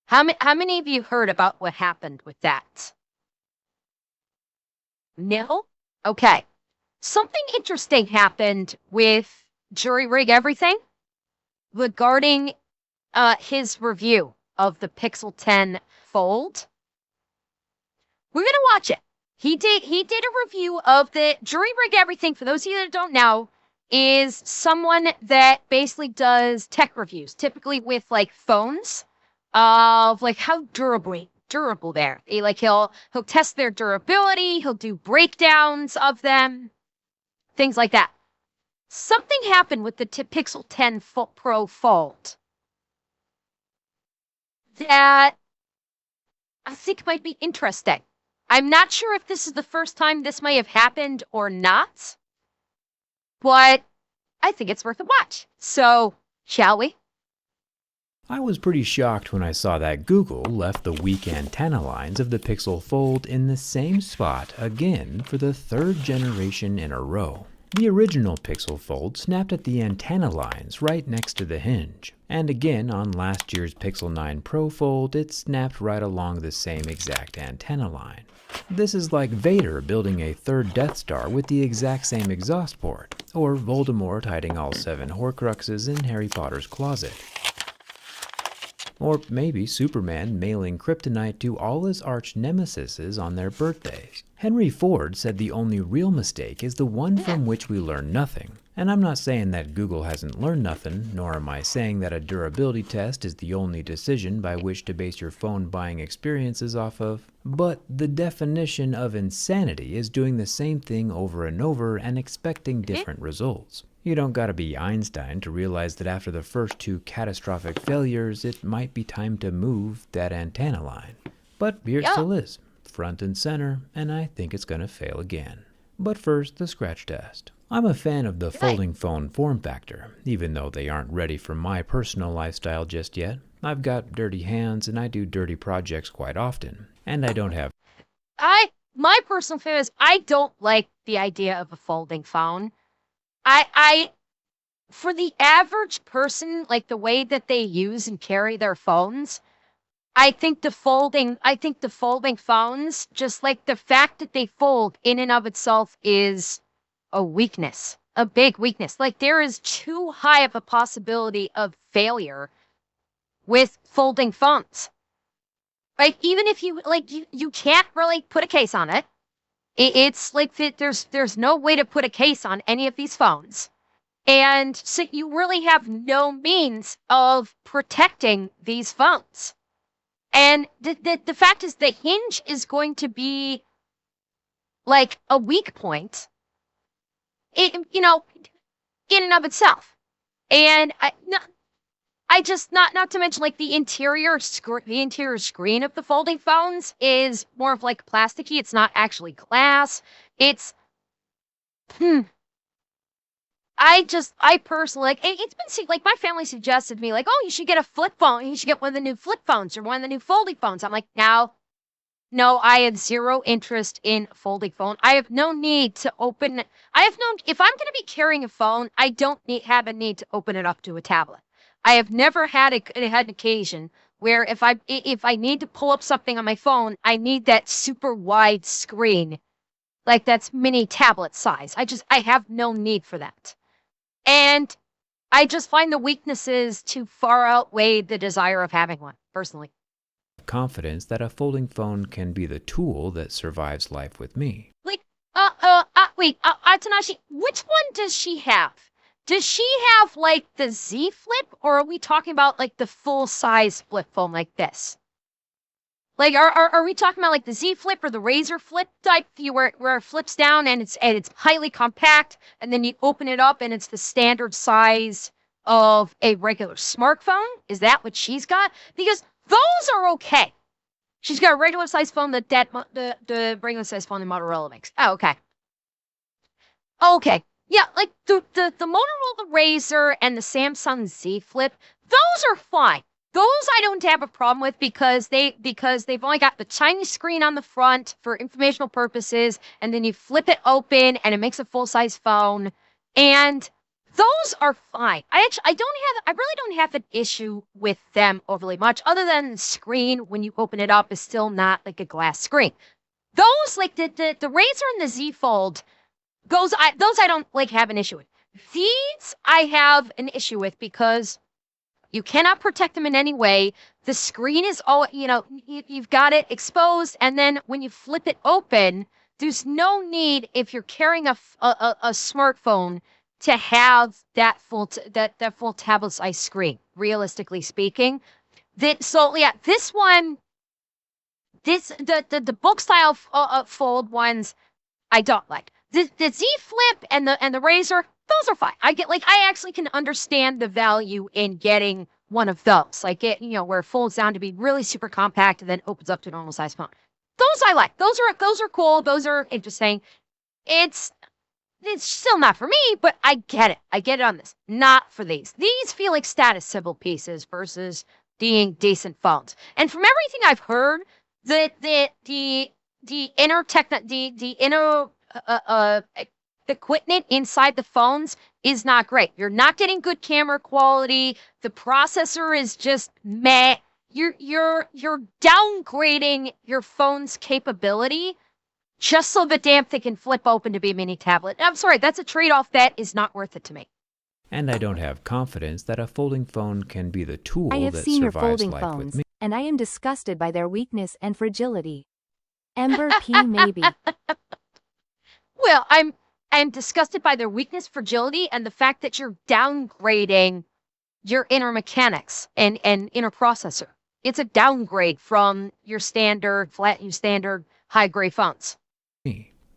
How many of you heard about what happened with that? No? Okay. Something interesting happened with JerryRigEverything regarding his review of the Pixel 10 Fold. We're gonna watch it. He did a review of the JerryRigEverything. For those of you that don't know, is someone that basically does tech reviews, typically with like phones, of like how durable they're. He'll test their durability, he'll do breakdowns of them, things like that. Something happened with the Pixel 10 Pro Fold that I think might be interesting. I'm not sure if this is the first time this may have happened or not, but I think it's worth a watch. So, shall we? I was pretty shocked when I saw that Google left the weak antenna lines of the Pixel Fold in the same spot again for the third generation in a row. The original Pixel Fold snapped at the antenna lines right next to the hinge, and again on last year's Pixel 9 Pro Fold it snapped right along the same exact antenna line. This is like Vader building a third Death Star with the exact same exhaust port, or Voldemort hiding all 7 Horcruxes in Harry Potter's closet. Or maybe Superman mailing kryptonite to all his arch nemesises on their birthdays. Henry Ford said the only real mistake is the one from which we learn nothing. And I'm not saying that Google hasn't learned nothing, nor am I saying that a durability test is the only decision by which to base your phone buying experiences off of. But the definition of insanity is doing the same thing over and over and expecting different results. You don't gotta be Einstein to realize that after the first 2 catastrophic failures, it might be time to move that antenna line. But here it still is, front and center, and I think it's gonna fail again. But first, the scratch test. I'm a fan of the folding phone form factor, even though they aren't ready for my personal lifestyle just yet. I've got dirty hands and I do dirty projects quite often, and I don't have. My personal feeling is I don't like the idea of a folding phone. I for the average person, like the way that they use and carry their phones, I think the folding phones, just like the fact that they fold in and of itself is a weakness, a big weakness. Like there is too high of a possibility of failure with folding phones. Like even if you like you can't really put a case on it. It's like there's no way to put a case on any of these phones. And so you really have no means of protecting these phones. And the fact is the hinge is going to be like a weak point, in and of itself. And not to mention like the interior screen of the folding phones is more of like plasticky. It's not actually glass. It's I personally like it's been like my family suggested to me like, oh, you should get a flip phone. You should get one of the new flip phones or one of the new folding phones. I'm like, no, I have zero interest in a folding phone. I have no need to open. If I'm going to be carrying a phone, I don't have a need to open it up to a tablet. I have never had an occasion where if I need to pull up something on my phone, I need that super wide screen, like that's mini tablet size. I have no need for that. And I just find the weaknesses to far outweigh the desire of having one, personally. Confidence that a folding phone can be the tool that survives life with me. Like, wait, Tanashi, which one does she have? Does she have like the Z Flip, or are we talking about like the full size flip phone like this? Like, are we talking about like the Z Flip or the Razor Flip type, where it flips down and it's highly compact, and then you open it up and it's the standard size of a regular smartphone? Is that what she's got? Because those are okay. She's got a regular size phone the regular size phone the Motorola makes. Oh, okay. Okay. Yeah, like the Motorola Razr and the Samsung Z Flip, those are fine. Those I don't have a problem with because they've only got the tiny screen on the front for informational purposes, and then you flip it open and it makes a full-size phone. And Those are fine. I really don't have an issue with them overly much, other than the screen when you open it up is still not like a glass screen. Those, like the Razor and the Z Fold, those I don't like have an issue with. These I have an issue with because you cannot protect them in any way. The screen is all, you've got it exposed, and then when you flip it open, there's no need if you're carrying a smartphone to have that that full tablet size screen. Realistically speaking, this one, the book style fold ones I don't like. The Z Flip and the Razor, those are fine. I actually can understand the value in getting one of those. Like where it folds down to be really super compact and then opens up to a normal size phone. Those I like. Those are cool. Those are interesting. It's still not for me, but I get it. I get it on this. Not for these. These feel like status symbol pieces versus being decent phones. And from everything I've heard, the inner the inner equipment inside the phones is not great. You're not getting good camera quality. The processor is just meh. You're downgrading your phone's capability just so the damn thing can flip open to be a mini tablet. I'm sorry, that's a trade-off that is not worth it to me. And I don't have confidence that a folding phone can be the tool I have that seen your survives folding life phones, with me. and I am disgusted by their weakness and fragility. Ember P. Maybe. Well, I'm disgusted by their weakness, fragility, and the fact that you're downgrading your inner mechanics and inner processor. It's a downgrade from your standard high-grade phones.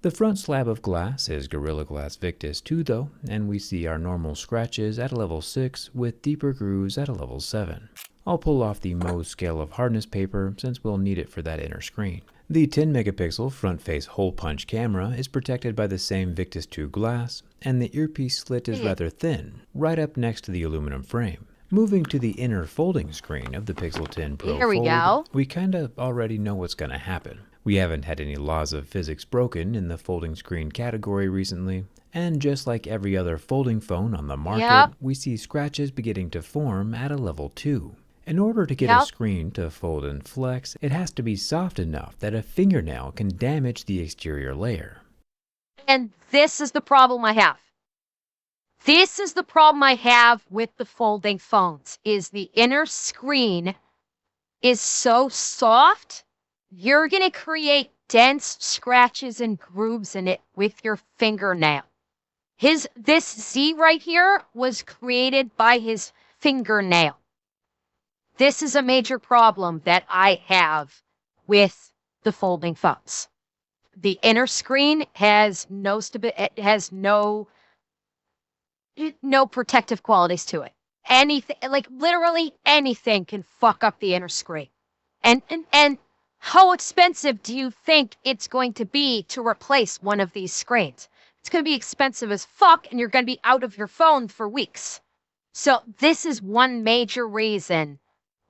The front slab of glass is Gorilla Glass Victus 2 though, and we see our normal scratches at a level 6 with deeper grooves at a level 7. I'll pull off the Mohs scale of hardness paper since we'll need it for that inner screen. The 10 megapixel front face hole punch camera is protected by the same Victus 2 glass, and the earpiece slit is rather thin, right up next to the aluminum frame. Moving to the inner folding screen of the Pixel 10 Pro Here we Fold, go. we kinda already know what's gonna happen. We haven't had any laws of physics broken in the folding screen category recently, and just like every other folding phone on the market, we see scratches beginning to form at a level 2. In order to get a screen to fold and flex, it has to be soft enough that a fingernail can damage the exterior layer. And this is the problem I have. This is the problem I have with the folding phones, is the inner screen is so soft, you're going to create dense scratches and grooves in it with your fingernail. This Z right here was created by his fingernail. This is a major problem that I have with the folding phones. The inner screen has no protective qualities to it. Anything, like literally anything can fuck up the inner screen. And how expensive do you think it's going to be to replace one of these screens? It's going to be expensive as fuck, and you're going to be out of your phone for weeks. So this is one major reason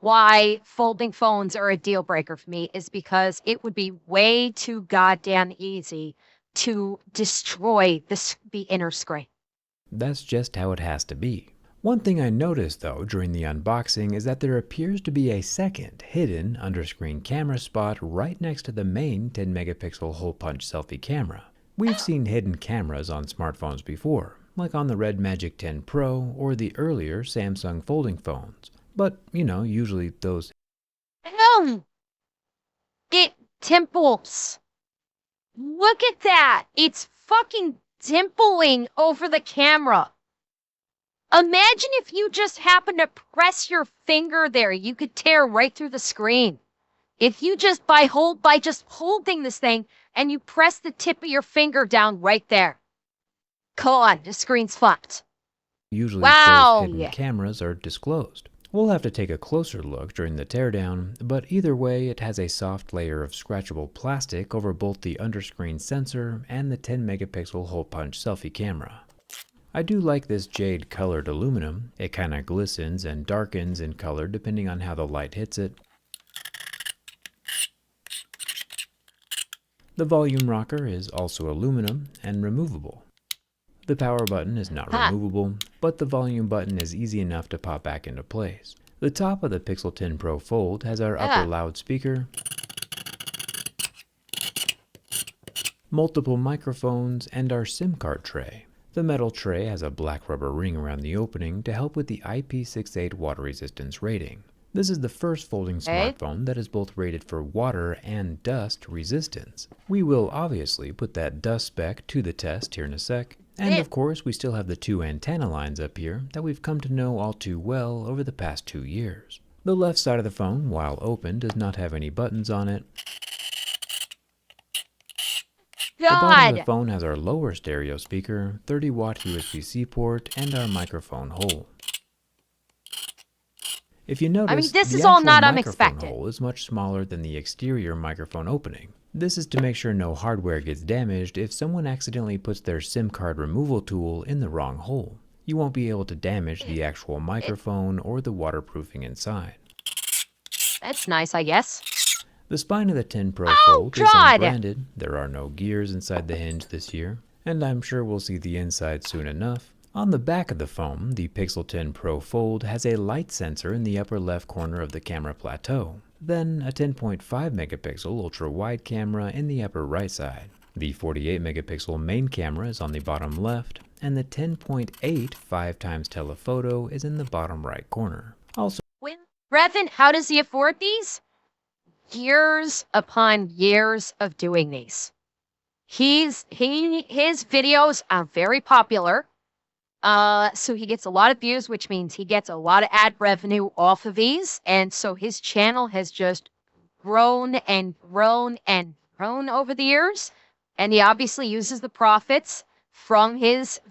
why folding phones are a deal breaker for me, is because it would be way too goddamn easy to destroy the inner screen. That's just how it has to be. One thing I noticed though during the unboxing is that there appears to be a second hidden under-screen camera spot right next to the main 10 megapixel hole punch selfie camera. We've seen hidden cameras on smartphones before, like on the Red Magic 10 Pro or the earlier Samsung folding phones. But, usually those... It dimples. Look at that. It's fucking dimpling over the camera. Imagine if you just happen to press your finger there, you could tear right through the screen. If you just by just holding this thing and you press the tip of your finger down right there. Come on, the screen's fucked. Usually those hidden cameras are disclosed. We'll have to take a closer look during the teardown, but either way it has a soft layer of scratchable plastic over both the underscreen sensor and the 10 megapixel hole punch selfie camera. I do like this jade colored aluminum. It kinda glistens and darkens in color depending on how the light hits it. The volume rocker is also aluminum and removable. The power button is not Huh. removable, but the volume button is easy enough to pop back into place. The top of the Pixel 10 Pro Fold has our upper loudspeaker, multiple microphones, and our SIM card tray. The metal tray has a black rubber ring around the opening to help with the IP68 water resistance rating. This is the first folding smartphone that is both rated for water and dust resistance. We will obviously put that dust spec to the test here in a sec. And of course, we still have the two antenna lines up here that we've come to know all too well over the past 2 years. The left side of the phone, while open, does not have any buttons on it. The bottom of the phone has our lower stereo speaker, 30-watt USB-C port, and our microphone hole. If you notice, this is the all actual not microphone unexpected. hole is much smaller than the exterior microphone opening. This is to make sure no hardware gets damaged if someone accidentally puts their SIM card removal tool in the wrong hole. You won't be able to damage the actual microphone or the waterproofing inside. That's nice, I guess. The spine of the 10 Pro Fold is unbranded. There are no gears inside the hinge this year, and I'm sure we'll see the inside soon enough. On the back of the phone, the Pixel 10 Pro Fold has a light sensor in the upper left corner of the camera plateau, then a 10.5 megapixel ultra-wide camera in the upper right side. The 48 megapixel main camera is on the bottom left, and the 10.8 5x telephoto is in the bottom right corner. Also, Brevin, how does he afford these? Years upon years of doing these. His videos are very popular. So he gets a lot of views, which means he gets a lot of ad revenue off of these. And so his channel has just grown and grown and grown over the years. And he obviously uses the profits from his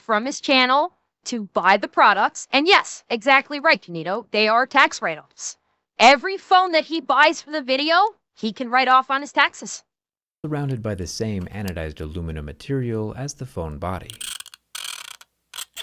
channel to buy the products. And yes, exactly right, Janito. They are tax write-offs. Every phone that he buys for the video, he can write off on his taxes. Surrounded by the same anodized aluminum material as the phone body.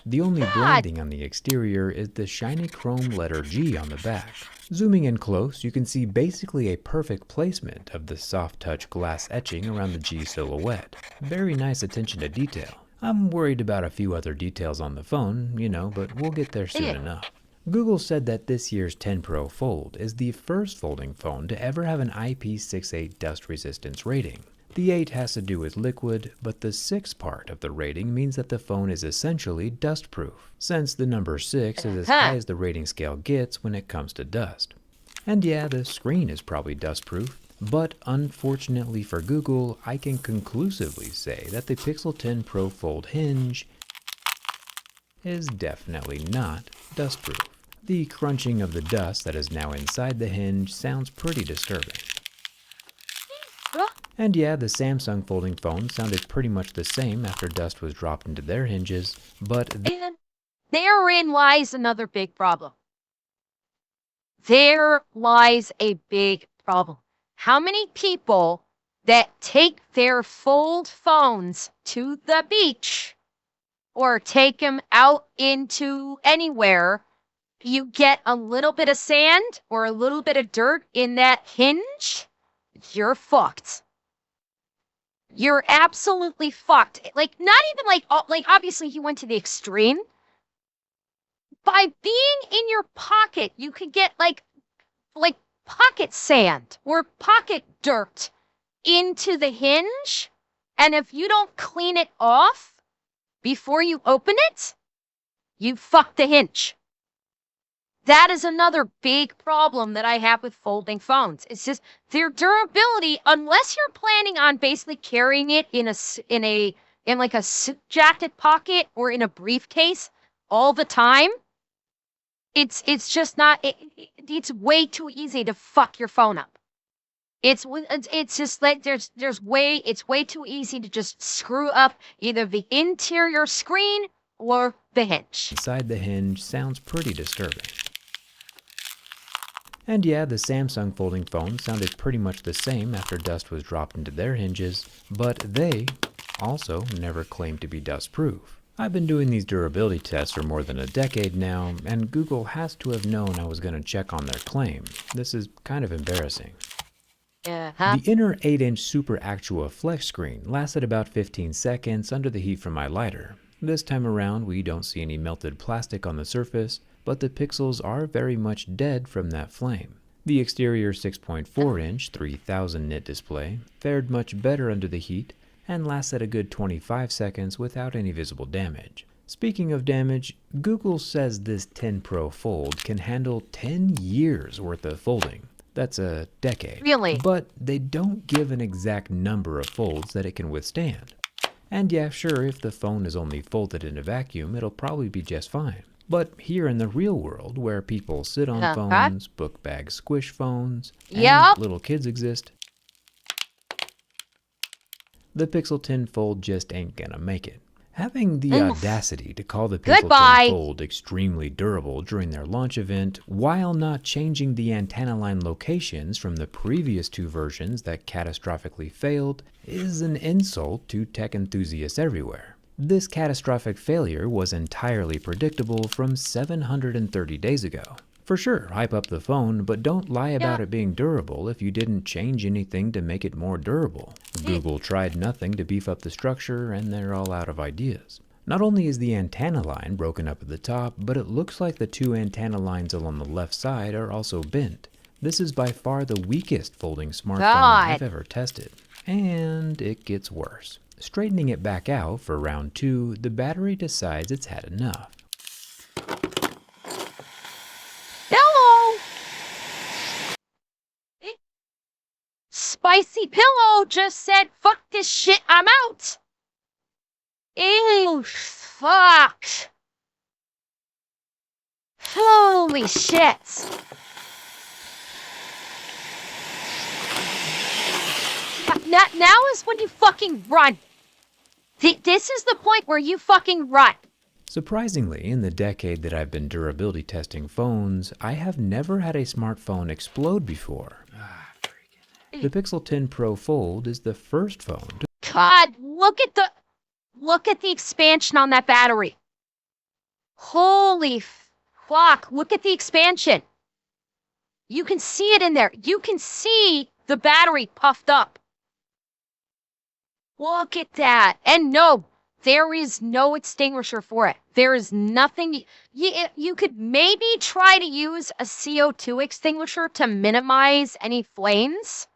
The only branding on the exterior is the shiny chrome letter G on the back. Zooming in close, you can see basically a perfect placement of the soft touch glass etching around the G silhouette. Very nice attention to detail. I'm worried about a few other details on the phone, but we'll get there soon enough. Google said that this year's 10 Pro Fold is the first folding phone to ever have an IP68 dust resistance rating. The 8 has to do with liquid, but the 6 part of the rating means that the phone is essentially dust-proof, since the number 6 is as high as the rating scale gets when it comes to dust. And yeah, the screen is probably dust-proof, but unfortunately for Google, I can conclusively say that the Pixel 10 Pro Fold hinge is definitely not dust-proof. The crunching of the dust that is now inside the hinge sounds pretty disturbing. And yeah, the Samsung folding phone sounded pretty much the same after dust was dropped into their hinges, but And therein lies another big problem. There lies a big problem. How many people that take their fold phones to the beach or take them out into anywhere, you get a little bit of sand or a little bit of dirt in that hinge, you're fucked. You're absolutely fucked. Like, not even like obviously he went to the extreme. By being in your pocket, you could get like pocket sand or pocket dirt into the hinge. And if you don't clean it off before you open it, you fuck the hinge. That is another big problem that I have with folding phones. It's just their durability, unless you're planning on basically carrying it in like a suit jacket pocket or in a briefcase all the time. It's just not. It's way too easy to fuck your phone up. It's just like it's way too easy to just screw up either the interior screen or the hinge. Inside the hinge sounds pretty disturbing. And yeah, the Samsung folding phone sounded pretty much the same after dust was dropped into their hinges, but they also never claimed to be dust-proof. I've been doing these durability tests for more than a decade now, and Google has to have known I was going to check on their claim. This is kind of embarrassing. The inner 8-inch Super Actua flex screen lasted about 15 seconds under the heat from my lighter. This time around, we don't see any melted plastic on the surface, but the pixels are very much dead from that flame. The exterior 6.4-inch 3000 nit display fared much better under the heat and lasted a good 25 seconds without any visible damage. Speaking of damage, Google says this 10 Pro Fold can handle 10 years worth of folding. That's a decade. Really? But they don't give an exact number of folds that it can withstand. And yeah, sure, if the phone is only folded in a vacuum, it'll probably be just fine. But here in the real world, where people sit on phones, book bag squish phones, and little kids exist, the Pixel 10 Fold just ain't gonna make it. Having the audacity to call the Pixel 10 Fold extremely durable during their launch event, while not changing the antenna line locations from the previous two versions that catastrophically failed, is an insult to tech enthusiasts everywhere. This catastrophic failure was entirely predictable from 730 days ago. For sure, hype up the phone, but don't lie about it being durable if you didn't change anything to make it more durable. Google tried nothing to beef up the structure, and they're all out of ideas. Not only is the antenna line broken up at the top, but it looks like the two antenna lines along the left side are also bent. This is by far the weakest folding smartphone I've ever tested. And it gets worse. Straightening it back out for round 2, the battery decides it's had enough. Hello! Spicy Pillow just said, fuck this shit, I'm out! Ew, fuck! Holy shit! Now is when you fucking run. This is the point where you fucking run. Surprisingly, in the decade that I've been durability testing phones, I have never had a smartphone explode before. The Pixel 10 Pro Fold is the first phone to... God, look at the expansion on that battery. Holy fuck, look at the expansion. You can see it in there. You can see the battery puffed up. Look at that. And no, there is no extinguisher for it. There is nothing. You could maybe try to use a CO2 extinguisher to minimize any flames.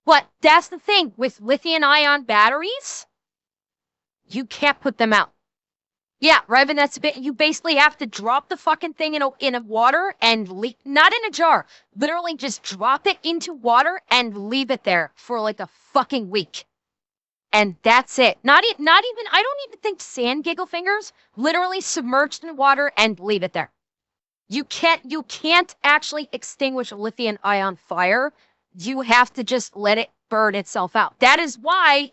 But that's the thing. With lithium-ion batteries, you can't put them out. Yeah, Revan, that's a bit. You basically have to drop the fucking thing in a water and not in a jar. Literally just drop it into water and leave it there for like a fucking week. And that's it. Not even, I don't even think sand giggle fingers, literally submerged in water and leave it there. You can't actually extinguish a lithium ion fire. You have to just let it burn itself out. That is why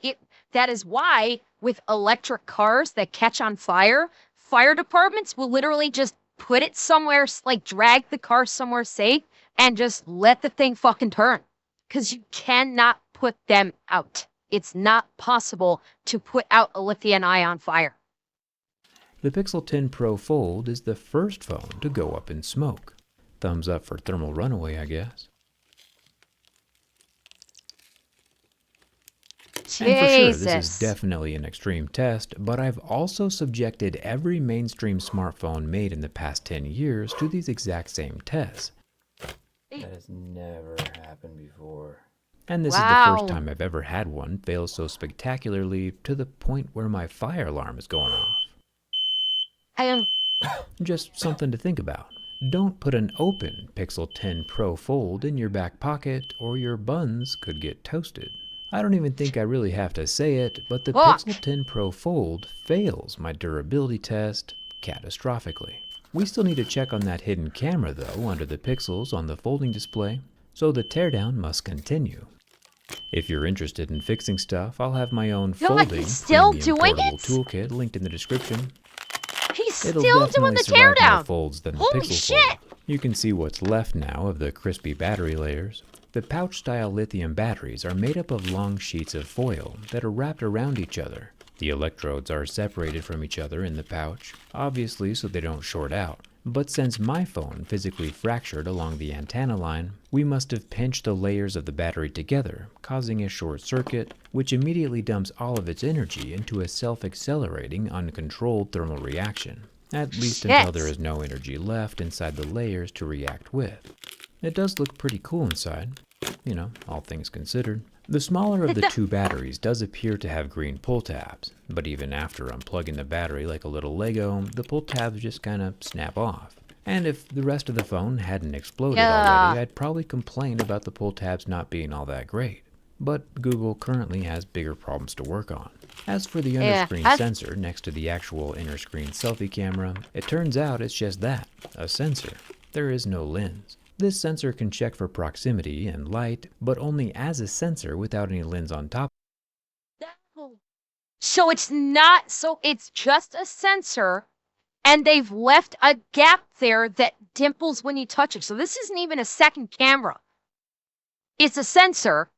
with electric cars that catch on fire, fire departments will literally just put it somewhere, like drag the car somewhere safe and just let the thing fucking turn. Because you cannot put them out. It's not possible to put out a lithium-ion fire. The Pixel 10 Pro Fold is the first phone to go up in smoke. Thumbs up for thermal runaway, I guess. Jesus. And for sure, this is definitely an extreme test, but I've also subjected every mainstream smartphone made in the past 10 years to these exact same tests. That has never happened before. And this is the first time I've ever had one fail so spectacularly to the point where my fire alarm is going off. Just something to think about. Don't put an open Pixel 10 Pro Fold in your back pocket or your buns could get toasted. I don't even think I really have to say it, but the Pixel 10 Pro Fold fails my durability test catastrophically. We still need to check on that hidden camera though under the pixels on the folding display, so the teardown must continue. If you're interested in fixing stuff, I'll have my own folding premium portable toolkit linked in the description. He's still doing the teardown. Folds than the Holy Pixel shit! Fold. You can see what's left now of the crispy battery layers. The pouch-style lithium batteries are made up of long sheets of foil that are wrapped around each other. The electrodes are separated from each other in the pouch, obviously so they don't short out. But since my phone physically fractured along the antenna line, we must have pinched the layers of the battery together, causing a short circuit, which immediately dumps all of its energy into a self-accelerating, uncontrolled thermal reaction, at least until there is no energy left inside the layers to react with. It does look pretty cool inside, you know, all things considered. The smaller of the two batteries does appear to have green pull tabs, but even after unplugging the battery like a little Lego, the pull tabs just kind of snap off. And if the rest of the phone hadn't exploded already, I'd probably complain about the pull tabs not being all that great. But Google currently has bigger problems to work on. As for the under-screen sensor next to the actual inner-screen selfie camera, it turns out it's just that, a sensor. There is no lens. This sensor can check for proximity and light, but only as a sensor without any lens on top. So it's just a sensor, and they've left a gap there that dimples when you touch it. So this isn't even a second camera. It's a sensor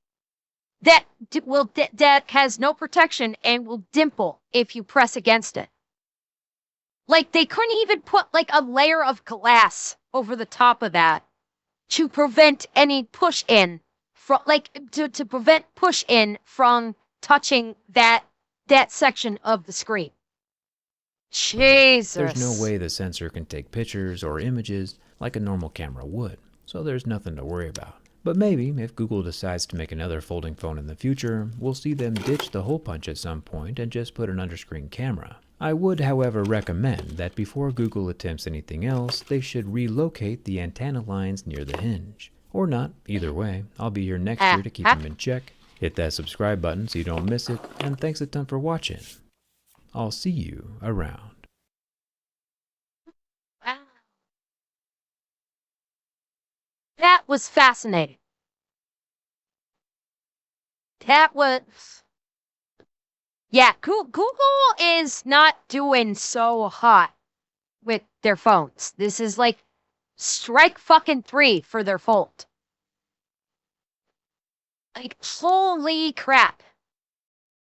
that that has no protection and will dimple if you press against it. Like, they couldn't even put like a layer of glass over the top of that to prevent any push in from, like, to prevent push in from touching that section of the screen. Jesus. There's no way the sensor can take pictures or images like a normal camera would, so there's nothing to worry about. But maybe, if Google decides to make another folding phone in the future, we'll see them ditch the hole punch at some point and just put an underscreen camera. I would, however, recommend that before Google attempts anything else, they should relocate the antenna lines near the hinge. Or not, either way. I'll be here next year to keep them in check. Hit that subscribe button so you don't miss it, and thanks a ton for watching. I'll see you around. Wow. That was fascinating. That was... Yeah, Google is not doing so hot with their phones. This is like strike fucking 3 for their Fold. Like, holy crap.